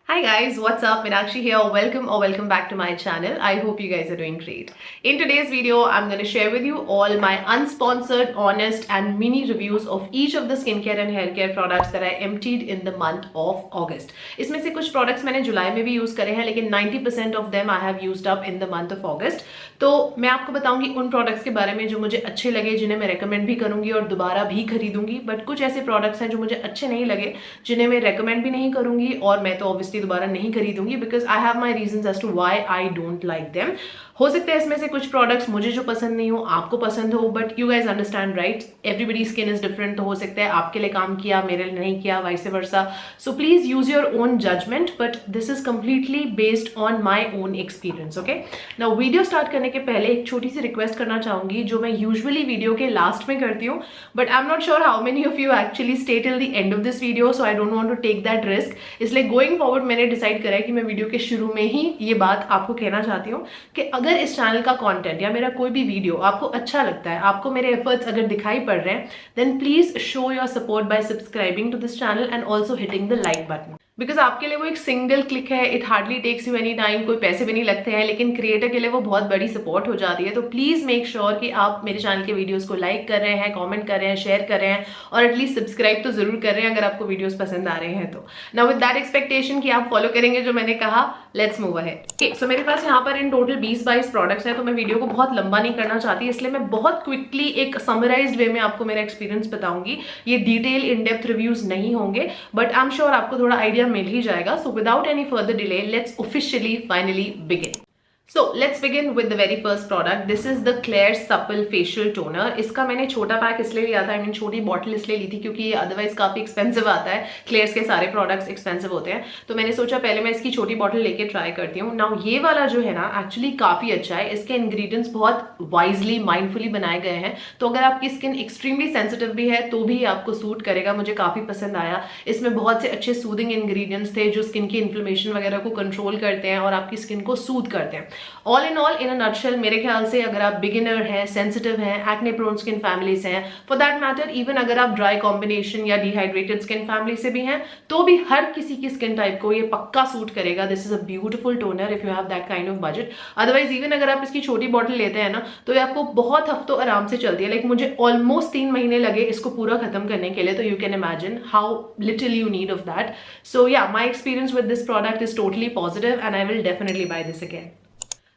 Hi guys, what's up? Meenakshi here. Welcome back to my channel. I hope you guys are doing great. In today's video, I'm going to share with you all my unsponsored, honest and mini reviews of each of the skincare and hair care products that I emptied in the month of August. इसमें से कुछ products मैंने जुलाई में भी use करे हैं, लेकिन 90% of them I have used up in the month of August. तो मैं आपको बताऊंगी उन products के बारे में जो मुझे अच्छे लगे, जिन्हें मैं recommend भी करूंगी और दोबारा भी खरीदूंगी. बट कुछ ऐसे products हैं जो मुझे अच्छे नहीं लगे, जिन्हें मैं recommend भी नहीं करूंगी और मैं तो obviously दोबारा नहीं खरीदूंगी because I have my reasons as to why I don't like them. हो सकता है इसमें से कुछ प्रोडक्ट्स मुझे जो पसंद नहीं हो आपको पसंद हो, but you guys understand right, everybody skin is different. तो हो सकता है आपके लिए काम किया, मेरे लिए नहीं किया, vice versa. So please use your own judgement, but this is completely based on my own experience. Okay, now video start करने के पहले एक छोटी सी रिक्वेस्ट करना चाहूंगी जो मैं यूजुअली वीडियो के लास्ट में करती हूँ, but I am not sure how many of you actually stay till the end of this video, so I don't want to take that risk. इसलिए गोइंग फॉरवर्ड मैंने डिसाइड करा है कि मैं वीडियो के शुरू में ही ये बात आपको कहना चाहती हूँ कि अगर इस चैनल का कंटेंट या मेरा कोई भी वीडियो आपको अच्छा लगता है, आपको मेरे एफर्ट्स अगर दिखाई पड़ रहे हैं, then please show your support by subscribing to this channel and also hitting the like button. Because आपके लिए वो एक सिंगल क्लिक है, it hardly takes you any time, कोई पैसे भी नहीं लगते हैं, लेकिन क्रिएटर के लिए वो बहुत बड़ी सपोर्ट हो जाती है. तो प्लीज मेक श्योर कि आप मेरे चैनल के वीडियोस को लाइक कर रहे हैं, कमेंट कर रहे हैं, शेयर कर रहे हैं और एटलीस्ट सब्सक्राइब तो जरूर कर रहे हैं अगर आपको वीडियोस पसंद आ रहे हैं. तो नाउ विद दैट एक्सपेक्टेशन कि आप फॉलो करेंगे जो मैंने कहा, लेट्स मूव अहेड. ओके, सो मेरे पास यहाँ पर इन टोटल 20-22 प्रोडक्ट्स हैं, तो मैं वीडियो को बहुत लंबा नहीं करना चाहती, इसलिए मैं बहुत क्विकली एक समराइज्ड वे में आपको मेरा एक्सपीरियंस बताऊंगी. ये डिटेल इन डेप्थ रिव्यूज नहीं होंगे, बट आई एम श्योर आपको थोड़ा आइडिया मिल ही जाएगा. So without any further delay, let's officially finally begin. So let's begin with the very first product. This is the Klairs Supple Facial Toner. इसका मैंने छोटा pack इसलिए लिया था, I mean छोटी बॉटल इसलिए ली थी क्योंकि ये अदरवाइज काफी एक्सपेंसिव आता है. Klairs के सारे प्रोडक्ट्स एक्सपेंसिव होते हैं, तो मैंने सोचा पहले मैं इसकी छोटी बॉटल लेके ट्राई करती हूँ. नाउ ये वाला जो है ना एक्चुअली काफी अच्छा है. इसके इंग्रेडिएंट्स बहुत वाइजली माइंडफुली बनाए गए हैं, तो अगर आपकी स्किन एक्सट्रीमली सेंसिटिव भी है तो भी आपको सूट करेगा. मुझे काफी पसंद आया. इसमें बहुत से अच्छे सूदिंग इंग्रेडिएंट्स थे जो स्किन की इन्फ्लेमेशन वगैरह को कंट्रोल करते हैं और आपकी स्किन को सूद करते हैं. All in all, in a nutshell, मेरे ख्याल से अगर आप बिगिनर हैं, सेंसिटिव हैं, एक्ने प्रोन स्किन फैमिली से हैं, फॉर दैट मैटर इवन अगर आप ड्राई कॉम्बिनेशन या डिहाइड्रेटेड स्किन फैमिली से भी हैं, तो भी हर किसी की स्किन टाइप को ये पक्का सूट करेगा. This is a beautiful toner if you have that kind of budget. Otherwise even अगर आप इसकी छोटी बॉटल लेते हैं ना, तो ये आपको बहुत हफ्तों आराम से चलती है. लाइक मुझे ऑलमोस्ट 3 महीने लगे इसको पूरा खत्म करने के लिए, तो you can imagine how little you need of that. So yeah, my experience with this product is totally positive and I will definitely buy this again.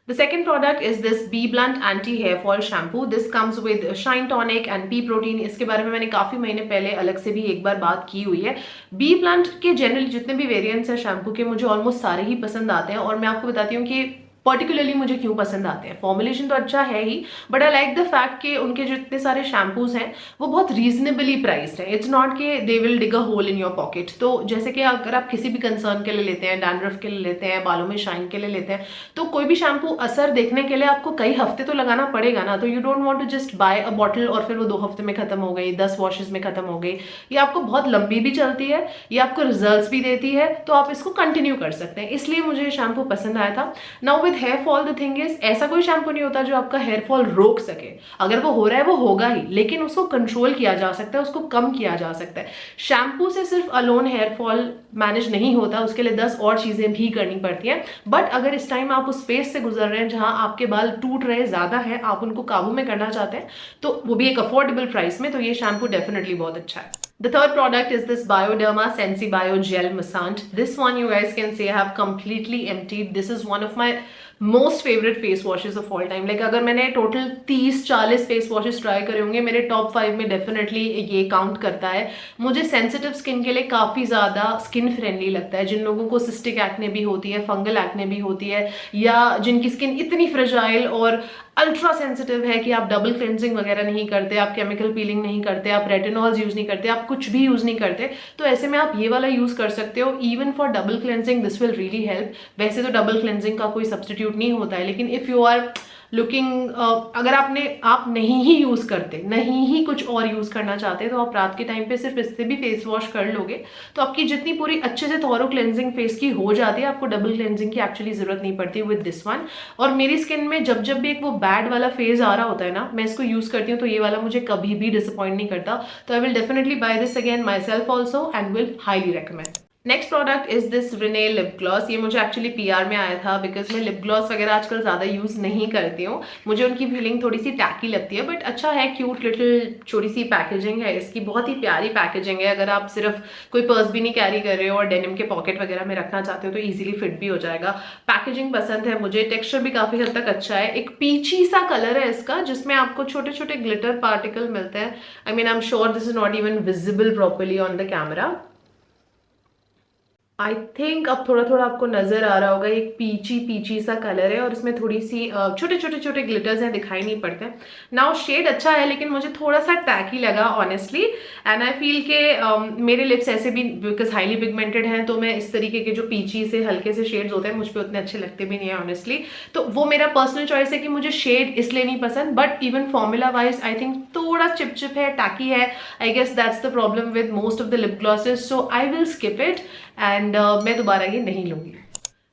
The second product is this BeBlunt Anti Hair Fall Shampoo. This comes with Shine Tonic and Pea Protein. इसके बारे में मैंने काफी महीने पहले अलग से भी एक बार बात की हुई है. BeBlunt के जनरली जितने भी वेरिएंट्स हैं शैम्पू के, मुझे ऑलमोस्ट सारे ही पसंद आते हैं और मैं आपको बताती हूँ कि पर्टिकुलरली मुझे क्यों पसंद आते हैं. फॉर्मुलेशन तो अच्छा है ही, but I like the fact कि उनके जो इतने सारे शैम्पूज हैं वो बहुत रीजनेबली प्राइस्ड है. इट्स नॉट कि they will dig a hole in your pocket. तो जैसे कि अगर आप किसी भी कंसर्न के लिए लेते हैं, डैंड्रफ के लिए लेते हैं, बालों में शाइन के लिए लेते हैं, तो कोई भी शैम्पू असर देखने के लिए आपको कई हफ्ते तो लगाना पड़ेगा ना. तो you don't want to just buy a bottle और फिर वो 2 हफ्ते में खत्म हो गई, 10 वॉशेस में खत्म हो गई. ये आपको बहुत लंबी भी चलती है, ये आपको रिजल्ट्स भी देती है, तो आप इसको कंटिन्यू कर सकते हैं. इसलिए मुझे ये शैम्पू पसंद आया था. Now with hair fall the thing is, ऐसा कोई शैम्पू नहीं होता जो आपका हेयर फॉल रोक सके. अगर वो हो रहा है वो होगा ही, लेकिन उसको कंट्रोल किया जा सकता है, उसको कम किया जा सकता है. शैम्पू से सिर्फ अलोन हेयर फॉल मैनेज नहीं होता, उसके लिए 10 और चीजें भी करनी पड़ती हैं. बट अगर इस टाइम आप उस फेज से गुजर रहे हैं जहां आपके बाल टूट रहे ज्यादा है, आप उनको काबू में करना चाहते हैं, तो वो भी एक अफोर्डेबल प्राइस में, तो ये शैम्पू डेफिनेटली बहुत अच्छा है. The third product is this Bioderma Sensibio Gel Massant. This one you guys can say I have completely emptied. This is one of my most favourite face washes of all time. Like अगर मैंने total 30-40 face washes try करे होंगे, मेरे top 5 में definitely ये count करता है. मुझे सेंसिटिव स्किन के लिए काफी ज्यादा स्किन फ्रेंडली लगता है. जिन लोगों को सिस्टिक एक्ने भी होती है, फंगल एक्ने भी होती है, या जिनकी स्किन इतनी फ्रेजाइल और अल्ट्रा सेंसिटिव है कि आप डबल क्लेंजिंग वगैरह नहीं करते, आप केमिकल पीलिंग नहीं करते, आप रेटिनॉल्स यूज नहीं करते, आप कुछ भी यूज नहीं करते, तो ऐसे में आप ये वाला यूज कर सकते हो. Even for double cleansing this will really help. वैसे तो डबल क्लेंजिंग का कोई सब्सटीट्यूट नहीं होता है, लेकिन इफ यू आर लुकिंग, अगर आप नहीं ही यूज करते, नहीं ही कुछ और यूज करना चाहते, तो आप रात के टाइम पे सिर्फ इससे भी फेस वॉश कर लोगे, तो आपकी जितनी पूरी अच्छे से थॉरो क्लेंजिंग फेस की हो जाती है, आपको डबल क्लेंजिंग की एक्चुअली जरूरत नहीं पड़ती विद दिस वन. और मेरी स्किन में जब जब भी एक वो बैड वाला फेज आ रहा होता है ना, मैं इसको यूज करती हूँ, तो ये वाला मुझे कभी भी डिसअपॉइंट नहीं करता. तो I will definitely buy this again myself also and will highly recommend. Next product is this Renee lip gloss. ये मुझे एक्चुअली पीआर में आया था बिकॉज मैं लिप ग्लॉस वगैरह आजकल ज़्यादा यूज़ नहीं करती हूँ, मुझे उनकी फीलिंग थोड़ी सी टैकी लगती है, बट अच्छा है, क्यूट लिटिल छोटी सी पैकेजिंग है इसकी, बहुत ही प्यारी पैकेजिंग है। अगर आप सिर्फ कोई पर्स भी नहीं कैरी कर रहे हो और डेनिम के पॉकेट वगैरह में रखना चाहते हो तो ईजिली फिट भी हो जाएगा। पैकेजिंग पसंद है मुझे, टेक्सचर भी काफ़ी हद तक अच्छा है, एक पीची सा कलर है इसका जिसमें आपको छोटे छोटे ग्लिटर पार्टिकल मिलते हैं। आई mean I am sure this is not even visible properly on the camera. I think अब थोड़ा थोड़ा आपको नजर आ रहा होगा, एक पीची पीची सा कलर है और इसमें थोड़ी सी छोटे छोटे छोटे ग्लिटर्स हैं, दिखाई नहीं पड़ते। नाउ शेड अच्छा है लेकिन मुझे थोड़ा सा टैकी लगा ऑनेस्टली, एंड आई फील के मेरे लिप्स ऐसे भी बिकॉज हाईली पिगमेंटेड हैं तो मैं इस तरीके के जो पीची से हल्के से शेड्स होते हैं मुझ पर उतने अच्छे लगते भी नहीं है ऑनेस्टली। तो वो मेरा पर्सनल चॉइस है कि मुझे शेड इसलिए नहीं पसंद, but even formula wise I think थोड़ा चिपचिप है, टैकी है। I guess that's the problem with most of the lip glosses, so I will skip it and मैं दोबारा ये नहीं लूंगी।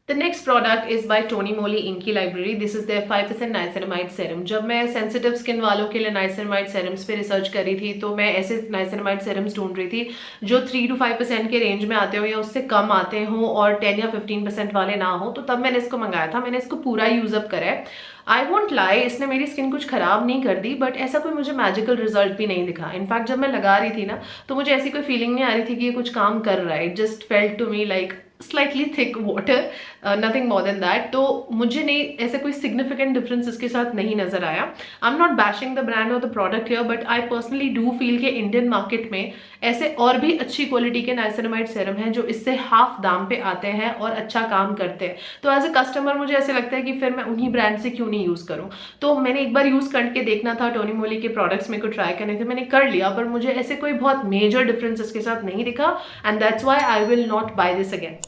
The next product is by Tony Moly Inky Library. This is their 5% niacinamide serum. जब मैं sensitive skin वालों के लिए niacinamide serums पे रिसर्च करी थी तो मैं ऐसे niacinamide serums ढूंढ रही थी जो 3 to 5% के रेंज में आते हो या उससे कम आते हो और 10 या 15% वाले ना हो, तो तब मैंने इसको मंगाया था। मैंने इसको पूरा यूज अप करा है। आई वॉन्ट लाई, इसने मेरी स्किन कुछ खराब नहीं कर दी, बट ऐसा कोई मुझे मैजिकल रिजल्ट भी नहीं दिखा। इनफैक्ट जब मैं लगा रही थी ना तो मुझे ऐसी कोई फीलिंग नहीं आ रही थी कि ये कुछ काम कर रहा है। It just felt to me like slightly thick water, nothing more than that. तो मुझे नहीं ऐसे कोई सिग्निफिकेंट डिफरेंस इसके साथ नहीं नजर आया। I am not bashing the brand और the product here, but I personally do feel के इंडियन मार्केट में ऐसे और भी अच्छी क्वालिटी के नाइसिनामाइड सेरम हैं जो इससे हाफ दाम पे आते हैं और अच्छा काम करते हैं। तो एज ए कस्टमर मुझे ऐसे लगता है कि फिर मैं उन्हीं ब्रांड से क्यों नहीं यूज करूं। तो मैंने एक बार यूज करके देखना था, टोनी मोली के प्रोडक्ट्स मेरे को ट्राई करने थे, मैंने कर लिया, पर मुझे ऐसे कोई बहुत मेजर डिफरेंस इसके साथ नहीं दिखा, and that's why I will not buy this again.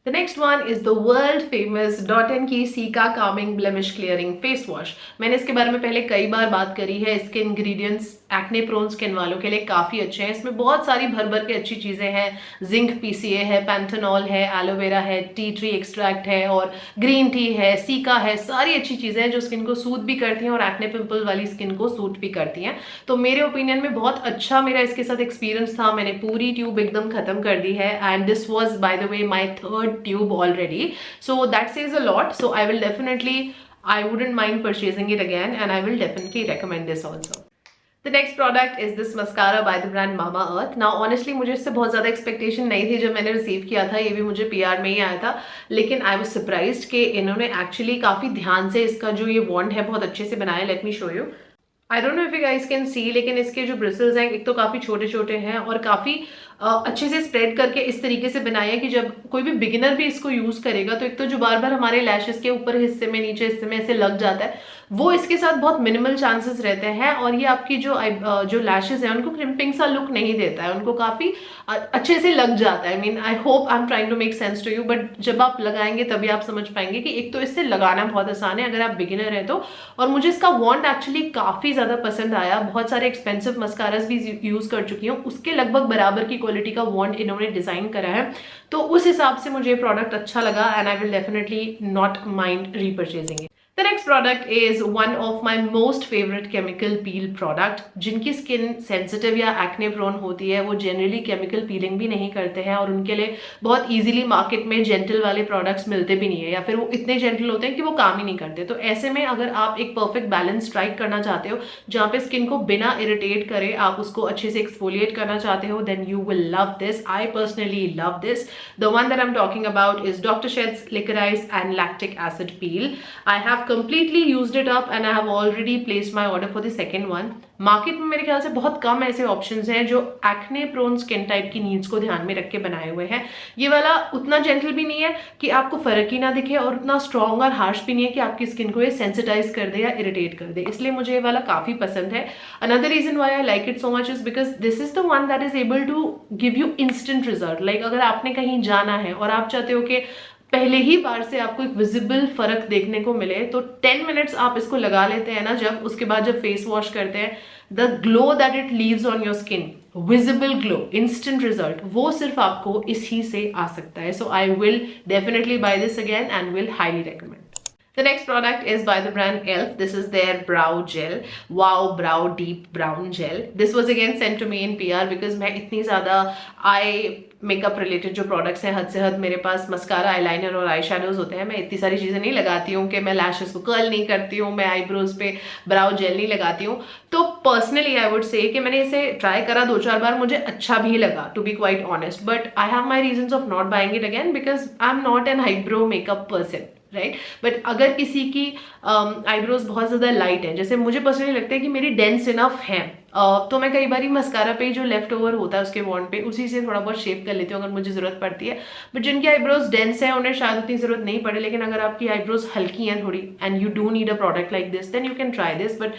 The next one is the world famous Dot & Key Cica Calming Blemish Clearing Face Wash. मैंने इसके बारे में पहले कई बार बात करी है। इसके इंग्रेडिएंट्स एक्ने प्रोन स्किन वालों के लिए काफ़ी अच्छे हैं। इसमें बहुत सारी भर भर के अच्छी चीज़ें हैं। जिंक PCA है, पैंथेनॉल है, एलोवेरा है, टी ट्री एक्सट्रैक्ट है और ग्रीन टी है, सीका है। सारी अच्छी चीज़ें हैं जो स्किन को सूट भी करती हैं और एक्ने पिंपल वाली स्किन को सूट भी करती हैं। तो मेरे ओपिनियन में बहुत अच्छा मेरा इसके साथ एक्सपीरियंस था। मैंने पूरी ट्यूब एकदम खत्म कर दी है, and this was by the way my third tube already, so that says a lot. So I will definitely, I wouldn't mind purchasing it again, and I will definitely recommend this also. The next product is this mascara by the brand Mama Earth. Now honestly मुझे इससे बहुत ज़्यादा expectation नहीं थी जब मैंने receive किया था। ये भी मुझे PR में ही आया था, लेकिन आई was surprised कि इन्होंने एक्चुअली काफ़ी ध्यान से इसका जो ये वॉन्ड है बहुत अच्छे से बनाया। Let me show you. I don't know if you guys can see, लेकिन इसके जो ब्रिसल्स हैं एक तो काफ़ी छोटे छोटे हैं और काफ़ी अच्छे से स्प्रेड करके इस तरीके से बनाया है कि जब कोई भी बिगिनर भी इसको यूज करेगा तो एक तो जो बार बार हमारे लैशेस के ऊपर हिस्से में नीचे हिस्से में ऐसे लग जाता है वो इसके साथ बहुत मिनिमल चांसेस रहते हैं, और ये आपकी जो लैशेस हैं उनको क्रिम्पिंग सा लुक नहीं देता है, उनको काफी अच्छे से लग जाता है। I mean I hope I am trying to make sense to you, but जब आप लगाएंगे तभी आप समझ पाएंगे कि एक तो इससे लगाना बहुत आसान है अगर आप बिगिनर हैं तो, और मुझे इसका वॉन्ड एक्चुअली काफी ज्यादा पसंद आया। बहुत सारे एक्सपेंसिव मस्कारास भी यूज कर चुकी हूँ, उसके लगभग बराबर की क्वालिटी का वॉन्ड इन्होंने डिजाइन करा है, तो उस हिसाब से मुझे प्रोडक्ट अच्छा लगा, and I will definitely not mind repurchasing it. The next product is one of my most favorite chemical peel product. जिनकी स्किन सेंसिटिव या एक्ने प्रोन होती है वो जनरली केमिकल पीलिंग भी नहीं करते हैं, और उनके लिए बहुत इजीली मार्केट में जेंटल वाले प्रोडक्ट्स मिलते भी नहीं है, या फिर वो इतने जेंटल होते हैं कि वो काम ही नहीं करते। तो ऐसे में अगर आप एक परफेक्ट बैलेंस स्ट्राइक करना चाहते हो जहाँ पे स्किन को बिना इरिटेट करे आप उसको अच्छे से एक्सफोलिएट करना चाहते हो, then you will love this. I personally love this. The one that I am talking about is Dr. Sheth's Licorice and Lactic Acid Peel. I have completely used it up and I have already placed my order for the second one. Market में मेरे ख्याल से बहुत कम ऐसे options हैं जो acne prone skin type की needs को ध्यान में रख के बनाए हुए हैं। ये वाला उतना जेंटल भी नहीं है कि आपको फर्क ही ना दिखे, और उतना स्ट्रॉन्ग और हार्श भी नहीं है कि आपकी स्किन को ये सेंसिटाइज कर दे या इरिटेट कर दे, इसलिए मुझे ये वाला काफी पसंद है। Another reason why I like it so much is because this is the one that is able to give you instant result. Like अगर आपने कहीं जाना है और आप चाहते हो कि पहले ही बार से आपको एक विजिबल फर्क देखने को मिले, तो 10 मिनट्स आप इसको लगा लेते हैं ना जब, उसके बाद जब फेस वॉश करते हैं, the glow that it leaves on your skin, visible glow, instant result, वो सिर्फ आपको इसी से आ सकता है। So I will definitely buy this again and will highly recommend. The next product is by the brand Elf. This is their brow gel. Wow Brow Deep Brown Gel. This was again sent to me in PR because मैं इतनी ज़्यादा makeup related जो products हैं, हद से हद मेरे पास mascara, eyeliner और आई शैडोज होते हैं। मैं इतनी सारी चीज़ें नहीं लगाती हूँ कि मैं लैशेस को कर्ल नहीं करती हूँ, मैं आईब्रोज पे ब्राउ जेल नहीं लगाती हूँ। तो पर्सनली आई वुड से कि मैंने इसे ट्राई करा 2-4 बार, मुझे अच्छा भी लगा to be quite honest, but I have my reasons of not buying it again because I am not an eyebrow makeup person, right. But अगर किसी की आईब्रोज बहुत ज़्यादा लाइट है, जैसे मुझे पर्सनली लगता है कि मेरी डेंस इनफ है, तो मैं कई बार मस्कारा पे जो लेफ्ट ओवर होता है उसके बॉन्ड पे उसी से थोड़ा बहुत शेप कर लेती हूँ अगर मुझे जरूरत पड़ती है। बट जिनकी आईब्रोज डेंस है उन्हें शायद उतनी जरूरत नहीं पड़े, लेकिन अगर आपकी आईब्रोज हल्की हैं थोड़ी and you do need a product like this, then you can try this, but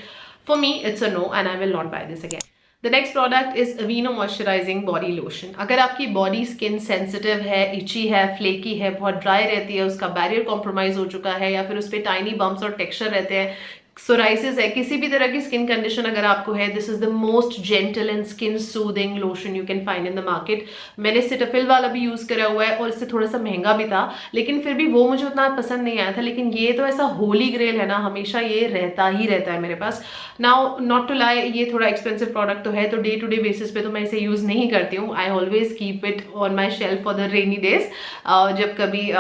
for me it's a no and I will not buy this again. The next product is Aveeno moisturising body lotion. अगर आपकी body skin sensitive है, इची है, flaky है, बहुत dry रहती है, उसका barrier compromise हो चुका है, या फिर उस पर टाइनी बम्प्स और टेक्सचर रहते हैं, सोराइसिस है, किसी भी तरह की स्किन कंडीशन अगर आपको है, this is the most gentle and skin soothing lotion you can find in the market. मैंने सिटाफिल वाला भी यूज करा हुआ है और इससे थोड़ा सा महंगा भी था, लेकिन फिर भी वो मुझे उतना पसंद नहीं आया था। लेकिन ये तो ऐसा होली ग्रेल है ना, हमेशा ये रहता ही रहता है मेरे पास। नाउ नॉट टू लाई, ये थोड़ा एक्सपेंसिव प्रोडक्ट तो है, तो डे टू डे बेसिस पे तो मैं इसे यूज नहीं करती हूँ। I always keep it on my shelf for the rainy days, जब कभी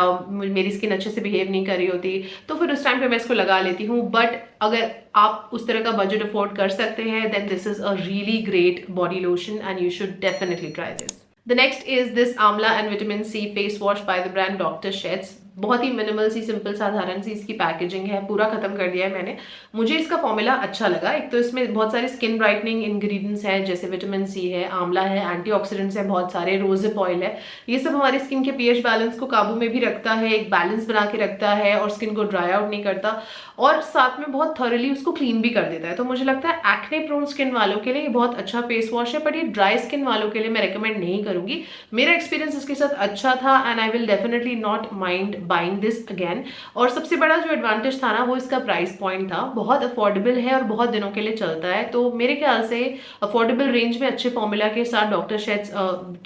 मेरी स्किन अच्छे से बिहेव नहीं कर रही होती तो फिर उस टाइम पे मैं इसको लगा लेती हूँ। बट अगर आप उस तरह का बजट अफोर्ड कर सकते हैं, then this is a really great body lotion and you should definitely try this. The next is this amla and vitamin C face wash by the brand doctor Sheth's. बहुत ही मिनिमल सी, सिंपल, साधारण सी इसकी packaging है, पूरा खत्म कर दिया है मैंने। मुझे इसका फॉर्मूला अच्छा लगा। एक तो इसमें बहुत सारे स्किन ब्राइटनिंग इंग्रेडिएंट्स हैं, जैसे विटामिन सी है, आंवला है, एंटीऑक्सीडेंट्स हैं बहुत सारे, रोजहिप ऑयल है। ये सब हमारी स्किन के पीएच बैलेंस को काबू में भी रखता है, एक बैलेंस बना के रखता है और स्किन को ड्राई आउट नहीं करता, और साथ में बहुत थॉरली उसको क्लीन भी कर देता है। तो मुझे लगता है एक्ने प्रोन स्किन वालों के लिए ये बहुत अच्छा फेस वॉश है, बट ये ड्राई स्किन वालों के लिए मैं रेकमेंड नहीं करूंगी। मेरा एक्सपीरियंस इसके साथ अच्छा था and I will definitely not mind buying this again. और सबसे बड़ा जो एडवांटेज था ना, वो इसका प्राइस पॉइंट था। बहुत अफोर्डेबल है और बहुत दिनों के लिए चलता है, तो मेरे ख्याल से अफोर्डेबल रेंज में अच्छे फॉर्मूला के साथ डॉक्टर शेट्स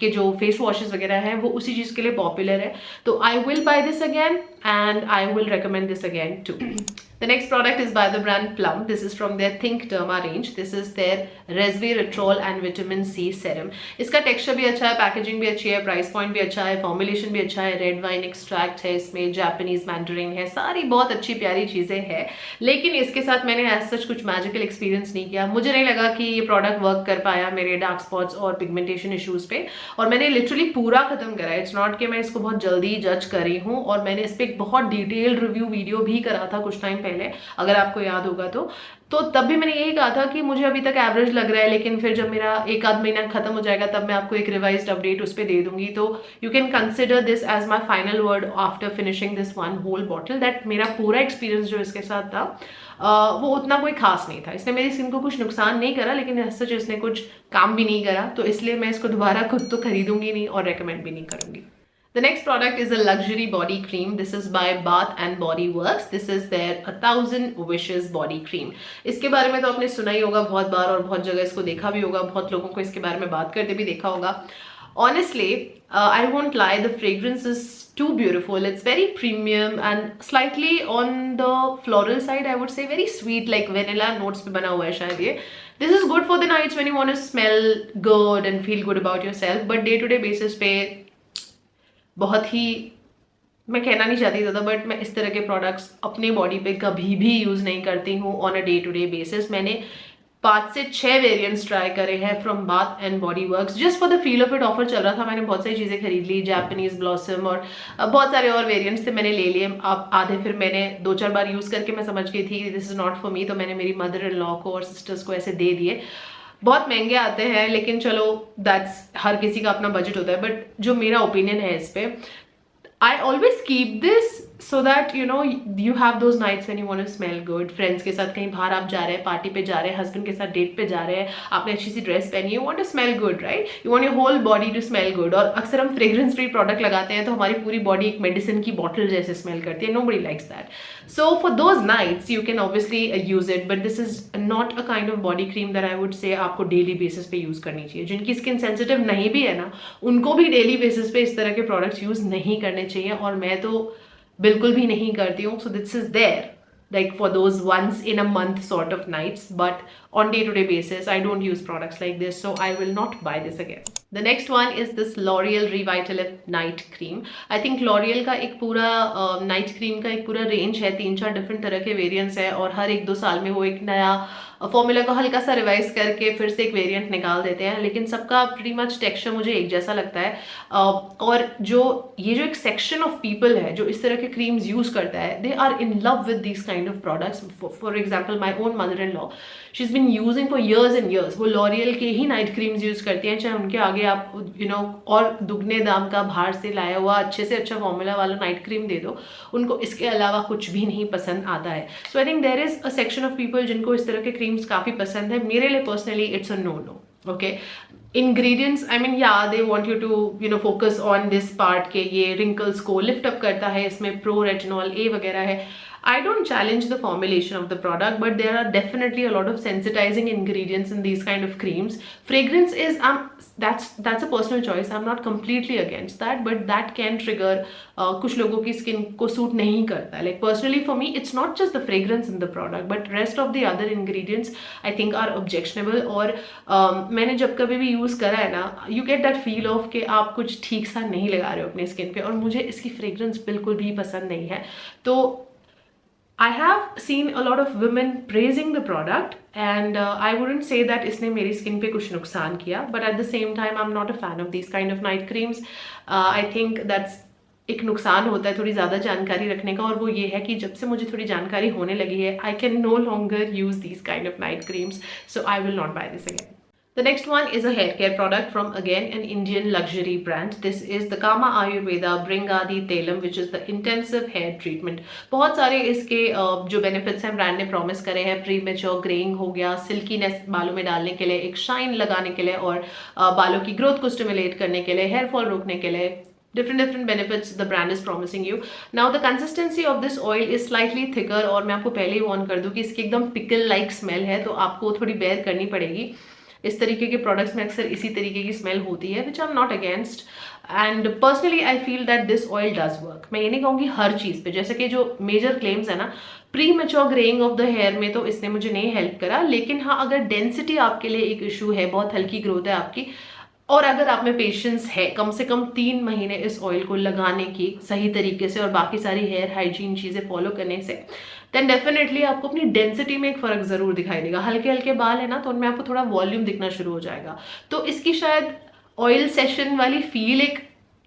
के जो फेस वॉशेस वगैरह हैं वो उसी चीज के लिए पॉपुलर है। तो I will buy this again and I will recommend this again too. The next product is by the brand Plum. This is from their Think Derma range. This is their resveratrol and vitamin C serum. इसका texture भी अच्छा है, packaging भी अच्छी है, price point भी अच्छा है, फॉर्मुलेशन भी अच्छा है, रेड वाइन एक्सट्रैक्ट है इसमें, जापानीज मैंडरिन है, सारी बहुत अच्छी प्यारी चीजें हैं। लेकिन इसके साथ मैंने एज सच कुछ मैजिकल एक्सपीरियंस नहीं किया। मुझे नहीं लगा कि ये प्रोडक्ट वर्क कर पाया मेरे डार्क स्पॉट्स और पिगमेंटेशन इश्यूज पे, और मैंने लिटरली पूरा खत्म करा। इट्स नॉट कि मैं इसको बहुत जल्दी जज कर रही हूँ, और मैंने इस पर बहुत डिटेल रिव्यू वीडियो भी करा था कुछ टाइम पहले, अगर आपको याद होगा तो तब भी मैंने यही कहा था कि मुझे अभी तक एवरेज लग रहा है, लेकिन फिर जब मेरा 1-आध महीना खत्म हो जाएगा तब मैं आपको एक रिवाइज्ड अपडेट उस पर दे दूंगी। तो you can consider this as my final word after finishing this one whole bottle, that मेरा पूरा एक्सपीरियंस जो इसके साथ था वो उतना कोई खास नहीं था। इसने मेरी स्किन को कुछ नुकसान नहीं करा, लेकिन सच इसने कुछ काम भी नहीं करा, तो इसलिए मैं इसको दोबारा खुद तो खरीदूंगी नहीं और रेकमेंड भी नहीं करूंगी। The next product is a luxury body cream. This is by Bath and Body Works. This is their 1000 Wishes body cream. इसके बारे में तो आपने सुना ही होगा बहुत बार और बहुत जगह इसको देखा भी होगा, बहुत लोगों को इसके बारे में बात करते भी देखा होगा। Honestly, I won't lie, the fragrance is too beautiful. It's very premium and slightly on the floral side, I would say, very sweet, like vanilla notes पे बना हुआ है शायद ये। This is good for the nights when you want to smell good and feel good about yourself, but day to day basis पे बहुत ही, मैं कहना नहीं चाहती ज़्यादा, बट मैं इस तरह के प्रोडक्ट्स अपने बॉडी पे कभी भी यूज़ नहीं करती हूँ on a day to day basis. मैंने 5 से 6 वेरिएंट्स ट्राई करे हैं from Bath and Body Works, just for the feel of it. Offer चल रहा था, मैंने बहुत सारी चीज़ें खरीद ली, जापानीज ब्लॉसम और बहुत सारे और वेरिएंट्स थे, मैंने ले लिए। अब आधे फिर मैंने 2-4 बार यूज़ करके मैं समझ गई थी this is not for me, तो मैंने मेरी मदर इन लॉ को और सिस्टर्स को ऐसे दे दिए। बहुत महंगे आते हैं, लेकिन चलो दैट्स, हर किसी का अपना बजट होता है। बट जो मेरा ओपिनियन है इस पर, I always keep this so that you know you have those nights when you want to smell good. Friends के साथ कहीं बाहर आप जा रहे हैं, पार्टी पे जा रहे हैं, हस्बैंड के साथ डेट पे जा रहे हैं, आपने अच्छी सी ड्रेस पहनी है, you want to smell good, right? You want your whole body to smell good. और अक्सर हम फ्रेग्रेंस फ्री प्रोडक्ट लगाते हैं तो हमारी पूरी बॉडी एक मेडिसिन की बॉटल जैसे स्मेल करती है। Nobody likes that. So for those nights you can obviously use it, but this is not a kind of body cream that I would say आपको डेली बेसिस पे use करनी चाहिए। जिनकी skin sensitive नहीं भी है ना, उनको भी डेली बेसिस पे इस तरह के प्रोडक्ट्स यूज नहीं करने चाहिए, और मैं तो बिल्कुल भी नहीं करती हूँ। So this is there like for those once in a month sort of nights, but on day to day basis I don't use products like this, so I will not buy this again. The next one is this L'Oréal Revitalift night cream. I think L'Oréal का एक पूरा night cream का एक पूरा range है, 3-4 different तरह के variants है, और हर 1-2 साल में वो एक नया फॉर्मूला को हल्का सा रिवाइज करके फिर से एक वेरिएंट निकाल देते हैं, लेकिन सबका प्रीटी मच टेक्सचर मुझे एक जैसा लगता है। और जो एक सेक्शन ऑफ पीपल है जो इस तरह के क्रीम्स यूज करता है, they are in love with this kind of products. For example my own mother in law, she is been using for years and years. वो लॉरियल के ही नाइट क्रीम्स यूज करती हैं, चाहे उनके आगे आप और दुगने दाम का बाहर से लाया हुआ अच्छे से अच्छा फॉर्मूला वाला नाइट क्रीम दे दो, उनको इसके अलावा कुछ भी नहीं पसंद आता है। So I think there is a section of people जिनको इस तरह के क्रीम्स काफी पसंद है। मेरे लिए personally it's a no. Okay, ingredients, I mean they want you to focus on this part के ये रिंकल्स को लिफ्ट अप करता है, इसमें प्रो रेटिनॉल ए वगैरह है। I don't challenge the formulation of the product, but there are definitely a lot of sensitizing ingredients in these kind of creams. Fragrance is that's a personal choice. I'm not completely against that, but that can trigger कुछ लोगों की skin को suit नहीं करता है। Like personally for me, it's not just the fragrance in the product, but rest of the other ingredients I think are objectionable. और मैंने जब कभी भी यूज़ करा है ना, you get that feel of कि आप कुछ ठीक सा नहीं लगा रहे हो अपने स्किन पे, और मुझे इसकी फ्रेग्रेंस बिल्कुल भी पसंद नहीं है। तो I have seen a lot of women praising the product, and I wouldn't say that इसने मेरी स्किन पे कुछ नुकसान किया, but at the same time I'm not a fan of these kind of night creams. I think that's एक नुकसान होता है थोड़ी ज़्यादा जानकारी रखने का, और वो ये है कि जब से मुझे थोड़ी जानकारी होने लगी है, I can no longer use these kind of night creams, so I will not buy this again. The next one is a hair care product from again an Indian luxury brand. This is the Kama Ayurveda Bringadi Tailam, which is the intensive hair treatment. बहुत सारे इसके जो benefits हैं brand ने promise करे हैं, pre mature greying हो गया, सिल्कीनेस बालों में डालने के लिए, एक शाइन लगाने के लिए, और बालों की ग्रोथ को स्टिमुलेट करने के लिए, हेयर फॉल रोकने के लिए, different benefits the brand is promising you. Now the consistency of this oil is slightly thicker, और मैं आपको पहले ही वार्न कर दूं कि इसकी एकदम पिकल लाइक स्मेल है, तो आपको थोड़ी बेयर करनी पड़ेगी। इस तरीके के प्रोडक्ट्स में अक्सर इसी तरीके की स्मेल होती है, which I am not against, and personally I feel that this oil does work. मैं ये नहीं कहूँगी हर चीज़ पे, जैसे कि जो मेजर क्लेम्स है ना, premature greying of the hair में तो इसने मुझे नहीं हेल्प करा, लेकिन हाँ अगर डेंसिटी आपके लिए एक इशू है, बहुत हल्की ग्रोथ है आपकी, और अगर आप में पेशेंस है कम से कम 3 महीने इस ऑयल को लगाने की सही तरीके से और बाकी सारी हेयर हाइजीन चीज़ें फॉलो करने से, देन डेफिनेटली आपको अपनी डेंसिटी में एक फ़र्क ज़रूर दिखाई देगा। हल्के हल्के बाल है ना, तो उनमें आपको थोड़ा वॉल्यूम दिखना शुरू हो जाएगा। तो इसकी शायद ऑयल सेशन वाली फील एक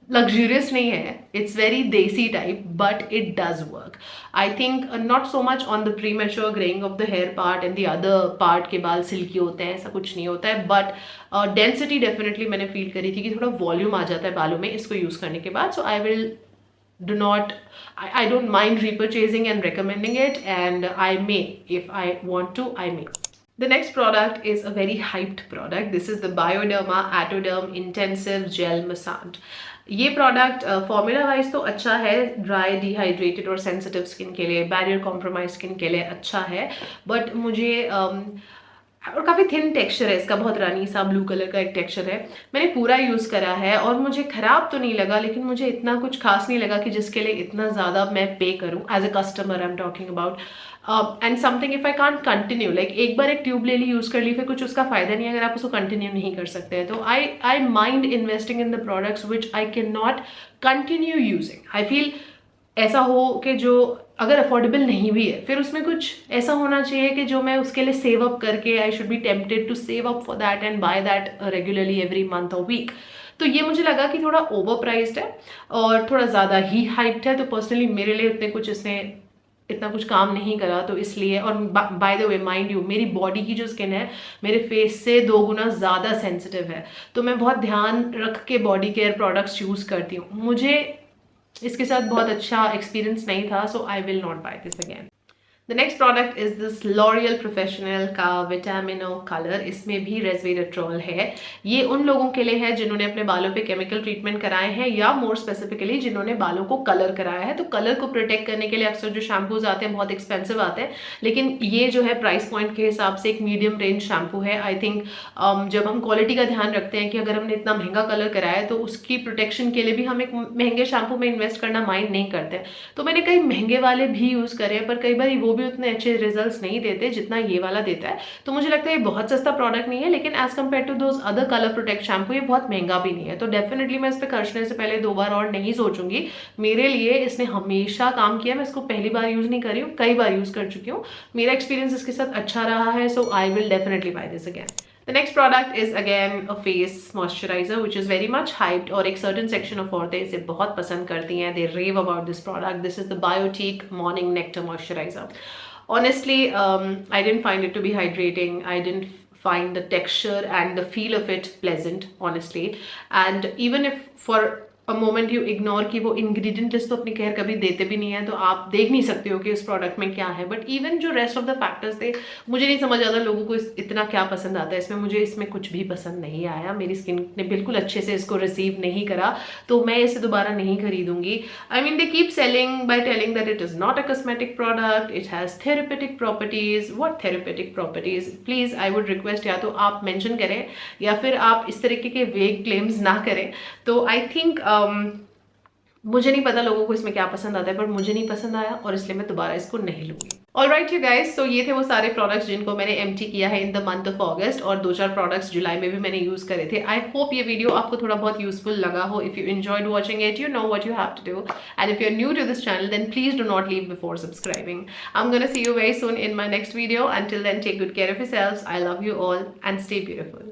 लग्जूरियस नहीं है, it's very desi type, but it does work. I think not so much on the premature greying of the hair part and the other part के बाल सिल्की होते हैं, ऐसा कुछ नहीं होता है, बट डेंसिटी डेफिनेटली मैंने फील करी थी कि थोड़ा वॉल्यूम आ जाता है बालों में इसको यूज़ करने के बाद। So I will I don't mind repurchasing and recommending it, and I may, if I want to, I may. The next product is a very hyped product. This is the Bioderma Atoderm Intensive Gel Massage. ये product formula wise तो अच्छा है, dry, dehydrated और sensitive skin के लिए, barrier compromise skin के लिए अच्छा है, बट मुझे और काफ़ी थिन टेक्सचर है इसका, बहुत रानी सा ब्लू कलर का एक टेक्सचर है। मैंने पूरा यूज़ करा है और मुझे ख़राब तो नहीं लगा, लेकिन मुझे इतना कुछ खास नहीं लगा कि जिसके लिए इतना ज़्यादा मैं पे करूँ as a customer. I am talking about and something if I can't continue, like एक बार एक ट्यूब ले ली, यूज़ कर ली, फिर कुछ उसका फ़ायदा नहीं अगर आप उसको कंटिन्यू नहीं कर सकते हैं। तो I mind investing in the products which I can not continue using. I feel ऐसा हो कि जो अगर अफोर्डेबल नहीं भी है, फिर उसमें कुछ ऐसा होना चाहिए कि जो मैं उसके लिए सेव अप करके, I should be tempted to save up for that and buy that regularly every month और वीक। तो ये मुझे लगा कि थोड़ा ओवर प्राइस्ड है और थोड़ा ज़्यादा ही हाइप्ड है, तो पर्सनली मेरे लिए उतने कुछ इसने इतना कुछ काम नहीं करा, तो इसलिए। और by the way mind you, मेरी बॉडी की जो स्किन है मेरे फेस से 2 गुना ज़्यादा सेंसिटिव है, तो मैं बहुत ध्यान रख के बॉडी केयर प्रोडक्ट्स यूज़ करती हूँ। मुझे इसके साथ बहुत अच्छा एक्सपीरियंस नहीं था, so I will not buy this again. The next product is this L'Oreal professional का विटामिनो कलर। इसमें भी रेस्वेराट्रोल है। ये उन लोगों के लिए है जिन्होंने अपने बालों पे केमिकल ट्रीटमेंट कराए हैं, या मोर स्पेसिफिकली जिन्होंने बालों को कलर कराया है। तो कलर को प्रोटेक्ट करने के लिए अक्सर जो शैम्पूज आते हैं बहुत एक्सपेंसिव आते हैं, लेकिन ये जो है प्राइस पॉइंट के हिसाब से एक मीडियम रेंज शैम्पू है। आई थिंक जब हम क्वालिटी का ध्यान रखते हैं कि अगर हमने इतना महंगा कलर कराया है, तो उसकी प्रोटेक्शन के लिए भी हम एक महंगे शैम्पू में इन्वेस्ट करना माइंड नहीं करते। तो मैंने कई महंगे वाले भी यूज़ करे हैं, पर कई बार वो भी उतने अच्छे रिजल्ट्स नहीं देते जितना ये वाला देता है। तो मुझे लगता है ये बहुत सस्ता प्रोडक्ट नहीं है, लेकिन as compare to those other colour protect shampoo ये बहुत महंगा भी नहीं है। तो डेफिनेटली मैं इस पर खर्चने से पहले 2 बार और नहीं सोचूंगी। मेरे लिए इसने हमेशा काम किया, मैं इसको पहली बार यूज नहीं कर रही हूँ, कई बार यूज कर चुकी हूँ। मेरा एक्सपीरियंस इसके साथ अच्छा रहा है, so I will definitely buy this again. The next product is again a face moisturizer which is very much hyped, और एक certain section of औरतें इसे बहुत पसंद करती हैं. They rave about this product. This is the Biotique Morning Nectar Moisturizer. Honestly, I didn't find it to be hydrating. I didn't find the texture and the feel of it pleasant, honestly. And even if for a moment you ignore कि वो ingredient list तो अपनी care कभी देते भी नहीं है, तो आप देख नहीं सकते हो कि इस प्रोडक्ट में क्या है। बट इवन जो रेस्ट ऑफ द फैक्टर्स थे, मुझे नहीं समझ आता लोगों को इतना क्या पसंद आता है इसमें। मुझे इसमें कुछ भी पसंद नहीं आया, मेरी स्किन ने बिल्कुल अच्छे से इसको रिसीव नहीं करा, तो मैं इसे दोबारा नहीं खरीदूंगी। I mean they keep selling by telling that it is not a cosmetic product, it has therapeutic properties. What therapeutic properties? Please I would request या तो आप मेंशन करें या फिर आप इस तरीके के वेग क्लेम्स ना करें। तो आई थिंक मुझे नहीं पता लोगों को इसमें क्या पसंद आता है, पर मुझे नहीं पसंद आया और इसलिए मैं दोबारा इसको नहीं लूंगी। ऑलराइट यू गाइस, सो ये थे वो सारे प्रोडक्ट्स जिनको मैंने एम्प्टी किया है इन द मंथ ऑफ अगस्त, और 2-4 प्रोडक्ट्स जुलाई में भी मैंने यूज करे थे। आई होप ये वीडियो आपको थोड़ा बहुत यूजफुल लगा हो। If you enjoyed watching it, you know what you have to do, and if you are new to this channel then please do not leave before subscribing. I am gonna see you very soon in my next video. Until then, take good care of yourselves. I love you all and stay beautiful.